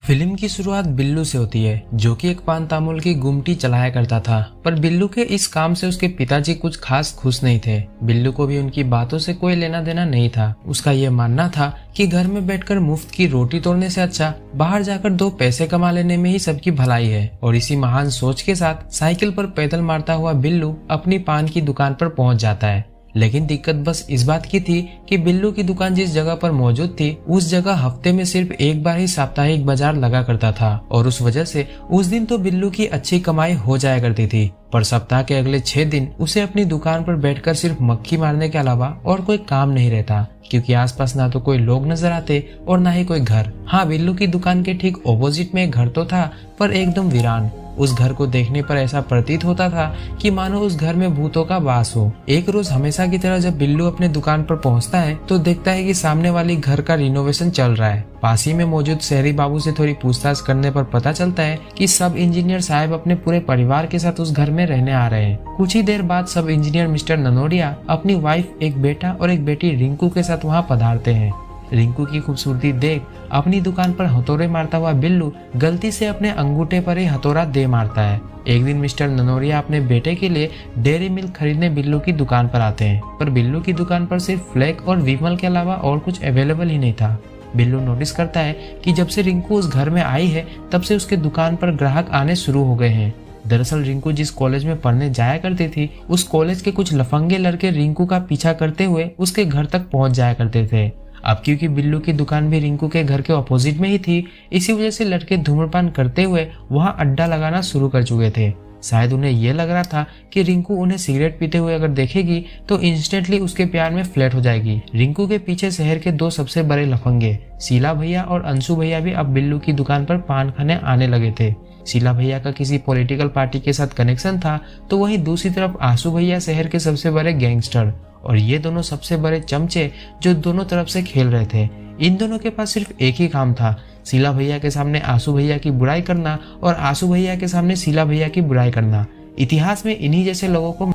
Film की शुरुआत बिल्लू से होती है, जो कि एक पान तामुल की गुमटी चलाया करता था। पर बिल्लू के इस काम से उसके पिताजी कुछ खास खुश नहीं थे। बिल्लू को भी उनकी बातों से कोई लेना देना नहीं था। उसका ये मानना था कि घर में बैठकर मुफ्त की रोटी तोड़ने से अच्छा बाहर जाकर 2 पैसे कमा लेने में ही सबकी भलाई है। और इसी महान सोच के साथ साइकिल पर पैदल मारता हुआ बिल्लू अपनी पान की दुकान पर पहुंच जाता है। लेकिन दिक्कत बस इस बात की थी कि बिल्लू की दुकान जिस जगह पर मौजूद थी, उस जगह हफ्ते में सिर्फ एक बार ही साप्ताहिक बाजार लगा करता था। और उस वजह से उस दिन तो बिल्लू की अच्छी कमाई हो जाया करती थी। पर सप्ताह के अगले 6 दिन उसे अपनी दुकान पर बैठकर सिर्फ मक्खी मारने के अलावा और कोई काम नहीं रहता, क्योंकि आसपास ना तो कोई लोग नजर आते और ना ही कोई घर। हाँ, बिल्लू की दुकान के ठीक ऑपोजिट में एक घर तो था, पर एकदम वीरान। उस घर को देखने पर ऐसा प्रतीत होता था कि मानो उस घर में भूतों का वास हो। एक रोज हमेशा की तरह जब बिल्लू अपने दुकान पर पहुंचता है तो देखता है कि सामने वाली घर का रिनोवेशन चल रहा है। पास ही में मौजूद शहरी बाबू से थोड़ी पूछताछ करने पर पता चलता है कि सब इंजीनियर साहब अपने पूरे परिवार के साथ उस घर में रहने आ रहे हैं। कुछ ही देर बाद सब इंजीनियर मिस्टर ननोडिया अपनी वाइफ, एक बेटा और एक बेटी रिंकू के साथ वहाँ पधारते हैं। रिंकू की खूबसूरती देख अपनी दुकान पर हथौड़े मारता हुआ बिल्लू गलती से अपने अंगूठे पर ही हथौड़ा दे मारता है। एक दिन मिस्टर ननोरिया अपने बेटे के लिए डेयरी मिल्क खरीदने बिल्लू की दुकान पर आते हैं, पर बिल्लू की दुकान पर सिर्फ फ्लैक और विमल के अलावा और कुछ अवेलेबल ही नहीं था। बिल्लू नोटिस करता है कि जब से रिंकू उस घर में आई है तब से उसके दुकान पर ग्राहक आने शुरू हो गए हैं। दरअसल रिंकू जिस कॉलेज में पढ़ने जाया करती थी, उस कॉलेज के कुछ लफंगे लड़के रिंकू का पीछा करते हुए उसके घर तक पहुंच जाया करते थे। अब क्योंकि बिल्लू की दुकान भी रिंकू के घर के ऑपोजिट में ही थी, इसी वजह से लड़के धूम्रपान करते हुए वहां अड्डा लगाना शुरू कर चुके थे। शायद उन्हें यह लग रहा था कि रिंकू उन्हें सिगरेट पीते हुए अगर देखेगी तो इंस्टेंटली उसके प्यार में फ्लैट हो जाएगी। रिंकू के पीछे शहर के 2 सबसे बड़े लफंगे शीला भैया और अंशु भैया भी अब बिल्लू की दुकान पर पान खाने आने लगे थे। शीला भैया का किसी पॉलिटिकल पार्टी के साथ कनेक्शन था, तो वहीं दूसरी तरफ आंसू भैया शहर के सबसे बड़े गैंगस्टर, और ये दोनों सबसे बड़े चमचे जो दोनों तरफ से खेल रहे थे। इन दोनों के पास सिर्फ एक ही काम था, शीला भैया के सामने आंसू भैया की बुराई करना और आंसू भैया के सामने शीला भैया की बुराई करना। इतिहास में इन्हीं जैसे लोगों को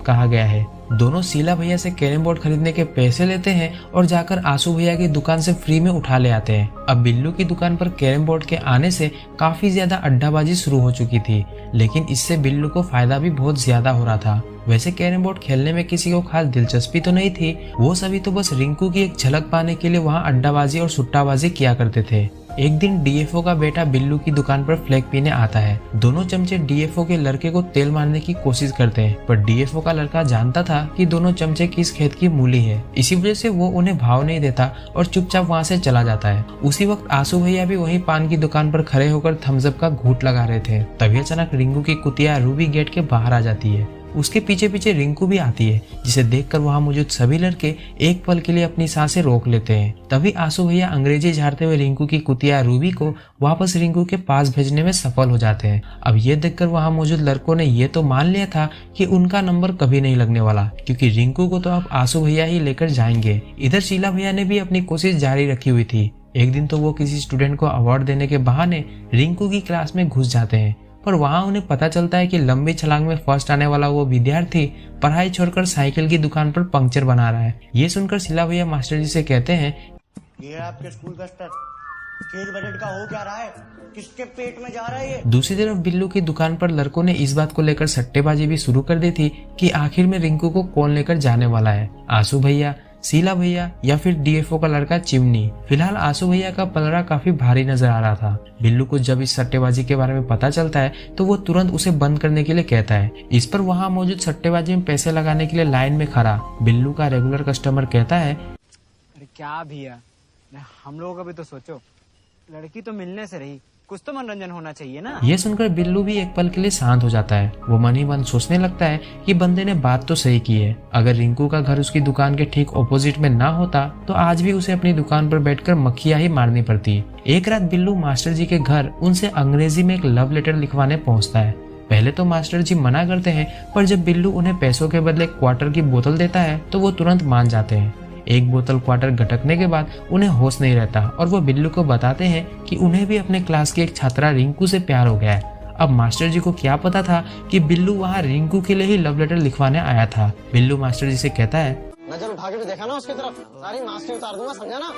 कहा गया है। दोनों शीला भैया से कैरम बोर्ड खरीदने के पैसे लेते हैं और जाकर आंसू भैया की दुकान से फ्री में उठा ले आते हैं। अब बिल्लू की दुकान पर कैरम बोर्ड के आने से काफी ज्यादा अड्डाबाजी शुरू हो चुकी थी, लेकिन इससे बिल्लू को फायदा भी बहुत ज्यादा हो रहा था। वैसे कैरम बोर्ड खेलने में किसी को खास दिलचस्पी तो नहीं थी, वो सभी तो बस रिंकू की एक झलक पाने के लिए वहाँ अड्डाबाजी और सुट्टाबाजी किया करते थे। एक दिन डीएफओ का बेटा बिल्लू की दुकान पर फ्लैग पीने आता है। दोनों चमचे डीएफओ के लड़के को तेल मारने की कोशिश करते हैं, पर डीएफओ का लड़का जानता था कि दोनों चमचे किस खेत की मूली है, इसी वजह से वो उन्हें भाव नहीं देता और चुपचाप वहाँ से चला जाता है। उसी वक्त आंसू भैया भी वही पान की दुकान पर खड़े होकर थम्स अप का घूंट लगा रहे थे। तभी अचानक रिंकू की कुतिया रूबी गेट के बाहर आ जाती है। उसके पीछे पीछे रिंकू भी आती है, जिसे देखकर वहां मौजूद सभी लड़के एक पल के लिए अपनी सांसें रोक लेते हैं। तभी आंसू भैया अंग्रेजी झाड़ते हुए रिंकू की कुतिया रूबी को वापस रिंकू के पास भेजने में सफल हो जाते हैं। अब ये देखकर वहां मौजूद लड़कों ने ये तो मान लिया था कि उनका नंबर कभी नहीं लगने वाला, क्योंकि रिंकू को तो अब आंसू भैया ही लेकर जाएंगे। इधर शीला भैया ने भी अपनी कोशिश जारी रखी हुई थी। एक दिन तो वो किसी स्टूडेंट को अवार्ड देने के बहाने रिंकू की क्लास में घुस जाते हैं, पर वहां उन्हें पता चलता है कि लंबी छलांग में फर्स्ट आने वाला वो विद्यार्थी पढ़ाई छोड़कर साइकिल की दुकान पर पंक्चर बना रहा है। ये सुनकर शीला भैया मास्टर जी से कहते हैं, ये आपके स्कूल का स्तर खेल बजट का हो क्या रहा है, किसके पेट में जा रहा है ये? दूसरी तरफ बिल्लू की दुकान पर लड़कों ने इस बात को लेकर सट्टेबाजी भी शुरू कर दी थी कि आखिर में रिंकू को कौन लेकर जाने वाला है, आंसू भैया, शीला भैया या फिर डीएफओ का लड़का चिमनी। फिलहाल आंसू भैया का पलड़ा काफी भारी नजर आ रहा था। बिल्लू को जब इस सट्टेबाजी के बारे में पता चलता है तो वो तुरंत उसे बंद करने के लिए कहता है। इस पर वहाँ मौजूद सट्टेबाजी में पैसे लगाने के लिए लाइन में खड़ा बिल्लू का रेगुलर कस्टमर कहता है, अरे क्या भैया, हम लोगों का भी तो सोचो, लड़की तो मिलने से रही, कुछ तो मनोरंजन होना चाहिए ना। ये सुनकर बिल्लू भी एक पल के लिए शांत हो जाता है। वो मन ही मन सोचने लगता है कि बंदे ने बात तो सही की है। अगर रिंकू का घर उसकी दुकान के ठीक ऑपोजिट में ना होता तो आज भी उसे अपनी दुकान पर बैठकर मक्खियां ही मारनी पड़ती। एक रात बिल्लू मास्टर जी के घर उनसे अंग्रेजी में एक लव लेटर लिखवाने पहुंचता है। पहले तो मास्टर जी मना करते हैं, पर जब बिल्लू उन्हें पैसों के बदले क्वार्टर की बोतल देता है तो वो तुरंत मान जाते हैं। एक बोतल क्वार्टर गटकने के बाद उन्हें होश नहीं रहता और वो बिल्लू को बताते हैं कि उन्हें भी अपने क्लास की एक छात्रा रिंकू से प्यार हो गया है। अब मास्टर जी को क्या पता था कि बिल्लू वहाँ रिंकू के लिए ही लव लेटर लिखवाने आया था। बिल्लू मास्टर जी से कहता है, नजर उठा के भी देखा ना उसकी तरफ, सारी मास्टरी उतार दूंगा, समझा ना,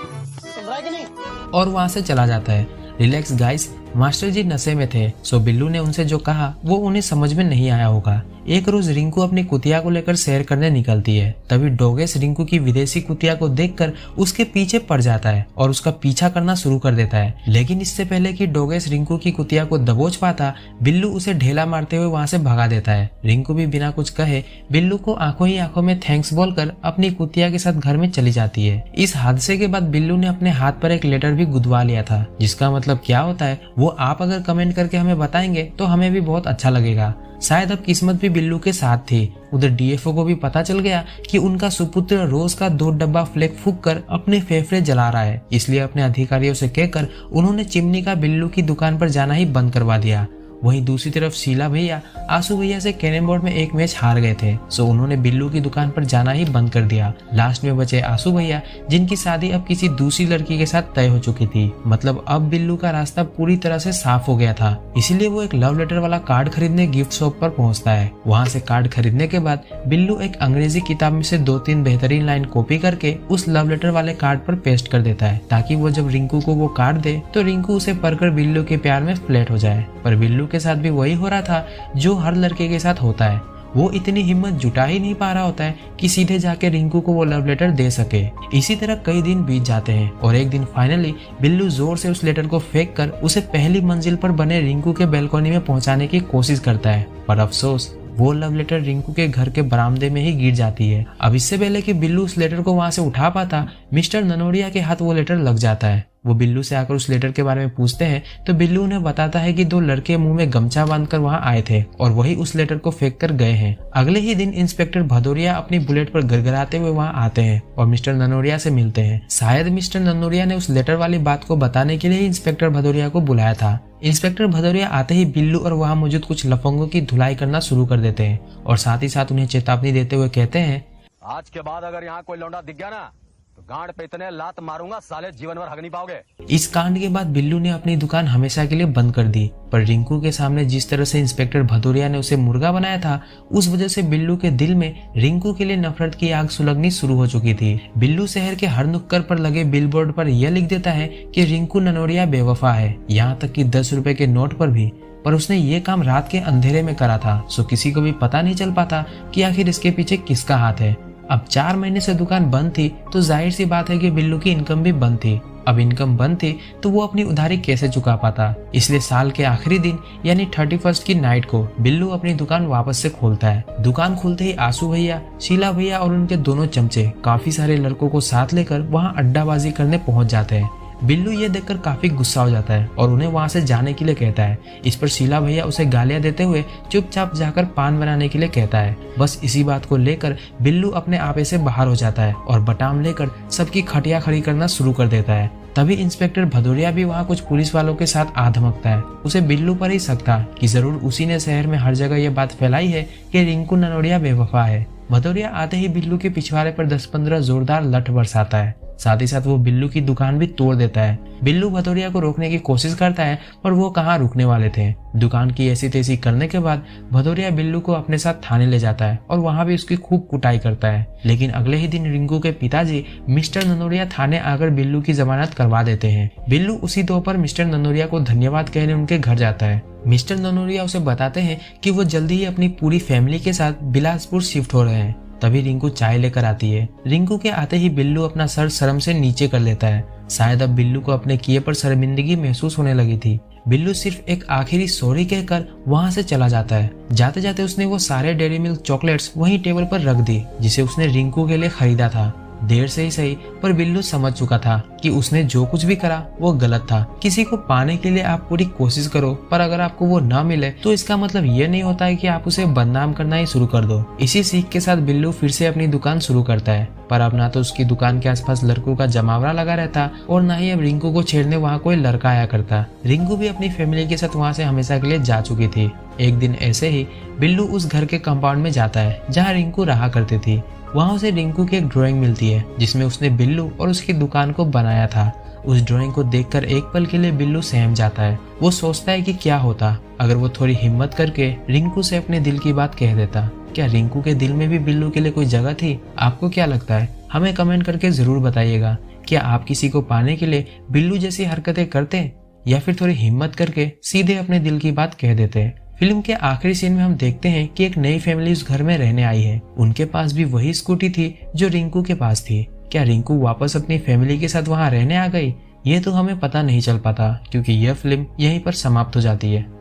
समझा कि नहीं? और वहाँ से चला जाता है। रिलैक्स गाइस, मास्टर जी नशे में थे, सो बिल्लू ने उनसे जो कहा वो उन्हें समझ में नहीं आया होगा। एक रोज रिंकू अपनी कुतिया को लेकर सैर करने निकलती है। तभी डोगेस रिंकू की विदेशी कुतिया को देखकर उसके पीछे पड़ जाता है और उसका पीछा करना शुरू कर देता है। लेकिन इससे पहले कि डोगेस रिंकू की कुतिया को दबोच पाता, बिल्लू उसे ढेला मारते हुए वहां से भगा देता है। रिंकू भी बिना कुछ कहे बिल्लू को आंखों ही आंखों में थैंक्स बोलकर अपनी कुतिया के साथ घर में चली जाती है। इस हादसे के बाद बिल्लू ने अपने हाथ पर एक लेटर भी गुदवा लिया था, जिसका मतलब क्या होता है वो आप अगर कमेंट करके हमें बताएंगे तो हमें भी बहुत अच्छा लगेगा। शायद अब किस्मत भी बिल्लू के साथ थी। उधर डीएफओ को भी पता चल गया कि उनका सुपुत्र रोज का 2 डब्बा फ्लेक फूंक कर अपने फेफड़े जला रहा है, इसलिए अपने अधिकारियों से कहकर उन्होंने चिमनी का बिल्लू की दुकान पर जाना ही बंद करवा दिया। वहीं दूसरी तरफ शीला भैया आंसू भैया से कैरम बोर्ड में एक मैच हार गए थे, सो उन्होंने बिल्लू की दुकान पर जाना ही बंद कर दिया। लास्ट में बचे आंसू भैया, जिनकी शादी अब किसी दूसरी लड़की के साथ तय हो चुकी थी। मतलब अब बिल्लू का रास्ता पूरी तरह से साफ हो गया था। इसीलिए वो एक लव लेटर वाला कार्ड खरीदने गिफ्ट शॉप पर पहुंचता है। वहां से कार्ड खरीदने के बाद बिल्लू एक अंग्रेजी किताब में से 2-3 बेहतरीन लाइन कॉपी करके उस लव लेटर वाले कार्ड पर पेस्ट कर देता है, ताकि वो जब रिंकू को वो कार्ड दे तो रिंकू उसे पढ़कर बिल्लू के प्यार में फ्लैट हो जाए। पर बिल्लू के साथ भी वही हो रहा था जो हर लड़के के साथ होता है। वो इतनी हिम्मत जुटा ही नहीं पा रहा होता है कि सीधे जाके रिंकू को वो लव लेटर दे सके। इसी तरह कई दिन बीत जाते हैं और एक दिन फाइनली बिल्लू जोर से उस लेटर को फेंक कर उसे पहली मंजिल पर बने रिंकू के बैल्कनी में पहुंचाने की कोशिश करता है। पर अफसोस वो लव लेटर रिंकू के घर के बरामदे में ही गिर जाती है। अब इससे पहले कि बिल्लू उस लेटर को वहां से उठा पाता, मिस्टर ननोड़िया के हाथ वो लेटर लग जाता है। वो बिल्लू से आकर उस लेटर के बारे में पूछते हैं तो बिल्लू उन्हें बताता है कि 2 लड़के मुंह में गमछा बांधकर वहां आए थे और वही उस लेटर को फेंक कर गए हैं। अगले ही दिन इंस्पेक्टर भदौरिया अपनी बुलेट पर गड़गड़ाते हुए वहां आते हैं और मिस्टर ननोड़िया से मिलते हैं। शायद मिस्टर ननोड़िया ने उस लेटर वाली बात को बताने के लिए ही इंस्पेक्टर भदौरिया को बुलाया था। इंस्पेक्टर भदौरिया आते ही बिल्लू और वहां मौजूद कुछ लफंगों की धुलाई करना शुरू कर देते हैं और साथ ही साथ उन्हें चेतावनी देते हुए कहते हैं, आज के बाद अगर यहाँ कोई लौंडा दिख गया ना तो गांड पे इतने लात मारूंगा साले जीवन भर हग नहीं पाओगे। इस कांड के बाद बिल्लू ने अपनी दुकान हमेशा के लिए बंद कर दी। पर रिंकू के सामने जिस तरह से इंस्पेक्टर भदौरिया ने उसे मुर्गा बनाया था, उस वजह से बिल्लू के दिल में रिंकू के लिए नफरत की आग सुलगनी शुरू हो चुकी थी। बिल्लू शहर के हर नुक्कड़ पर लगे बिलबोर्ड पर यह लिख देता है कि रिंकू ननोड़िया बेवफा है, यहाँ तक कि 10 रुपए के नोट पर भी। पर उसने ये काम रात के अंधेरे में करा था, सो किसी को भी पता नहीं चल पाता कि आखिर इसके पीछे किसका हाथ है। अब 4 महीने से दुकान बंद थी तो जाहिर सी बात है कि बिल्लू की इनकम भी बंद थी। अब इनकम बंद थी तो वो अपनी उधारी कैसे चुका पाता। इसलिए साल के आखिरी दिन यानी 31 की नाइट को बिल्लू अपनी दुकान वापस से खोलता है। दुकान खुलते ही आंसू भैया, शीला भैया और उनके दोनों चमचे काफी सारे लड़कों को साथ लेकर वहाँ अड्डाबाजी करने पहुंच जाते हैं। बिल्लू ये देखकर काफी गुस्सा हो जाता है और उन्हें वहां से जाने के लिए कहता है। इस पर शीला भैया उसे गालियां देते हुए चुपचाप जाकर पान बनाने के लिए कहता है। बस इसी बात को लेकर बिल्लू अपने आपे से बाहर हो जाता है और बटाम लेकर सबकी खटिया खड़ी करना शुरू कर देता है। तभी इंस्पेक्टर भदौरिया भी वहाँ कुछ पुलिस वालों के साथ आ धमकता है। उसे बिल्लू पर ही शक था कि जरूर उसी ने शहर में हर जगह ये बात फैलाई है कि रिंकू ननोड़िया बेवफा है। भदौरिया आते ही बिल्लू के पिछवाड़े पर 10-15 जोरदार लठ बरसाता है। साथ ही साथ वो बिल्लू की दुकान भी तोड़ देता है। बिल्लू भदौरिया को रोकने की कोशिश करता है पर वो कहाँ रुकने वाले थे। दुकान की ऐसी तैसी करने के बाद भदौरिया बिल्लू को अपने साथ थाने ले जाता है और वहाँ भी उसकी खूब कुटाई करता है। लेकिन अगले ही दिन रिंकू के पिताजी मिस्टर ननोड़िया थाने आकर बिल्लू की जमानत करवा देते हैं। बिल्लू उसी दोपहर मिस्टर ननोड़िया को धन्यवाद कहने उनके घर जाता है। मिस्टर ननोड़िया उसे बताते हैं कि वो जल्दी ही अपनी पूरी फैमिली के साथ बिलासपुर शिफ्ट हो रहे हैं। तभी रिंकू चाय लेकर आती है। रिंकू के आते ही बिल्लू अपना सर शर्म से नीचे कर लेता है। शायद अब बिल्लू को अपने किए पर शर्मिंदगी महसूस होने लगी थी। बिल्लू सिर्फ एक आखिरी सॉरी कहकर वहां से चला जाता है। जाते जाते उसने वो सारे डेयरी मिल्क चॉकलेट्स वहीं टेबल पर रख दी जिसे उसने रिंकू के लिए खरीदा था। देर से ही सही पर बिल्लू समझ चुका था कि उसने जो कुछ भी करा वो गलत था। किसी को पाने के लिए आप पूरी कोशिश करो पर अगर आपको वो ना मिले तो इसका मतलब ये नहीं होता है कि आप उसे बदनाम करना ही शुरू कर दो। इसी सीख के साथ बिल्लू फिर से अपनी दुकान शुरू करता है। पर अब ना तो उसकी दुकान के आसपास लड़कों का जमावड़ा लगा रहता और ना ही अब रिंकू को छेड़ने वहाँ कोई लड़का आया करता। रिंकू भी अपनी फैमिली के साथ वहाँ से हमेशा के लिए जा चुकी थी। एक दिन ऐसे ही बिल्लू उस घर के कंपाउंड में जाता है जहाँ रिंकू रहा करती थी। वहाँ उसे रिंकू की एक ड्राइंग मिलती है जिसमें उसने बिल्लू और उसकी दुकान को बनाया था। उस ड्राइंग को देखकर एक पल के लिए बिल्लू सहम जाता है। वो सोचता है कि क्या होता अगर वो थोड़ी हिम्मत करके रिंकू से अपने दिल की बात कह देता। क्या रिंकू के दिल में भी बिल्लू के लिए कोई जगह थी? आपको क्या लगता है? हमें कमेंट करके जरूर बताइएगा। क्या आप किसी को पाने के लिए बिल्लू जैसी हरकतें करते? या फिर थोड़ी हिम्मत करके सीधे अपने दिल की बात कह देते। फिल्म के आखिरी सीन में हम देखते हैं कि एक नई फैमिली उस घर में रहने आई है। उनके पास भी वही स्कूटी थी जो रिंकू के पास थी। क्या रिंकू वापस अपनी फैमिली के साथ वहां रहने आ गई? ये तो हमें पता नहीं चल पाता, क्योंकि यह फिल्म यहीं पर समाप्त हो जाती है।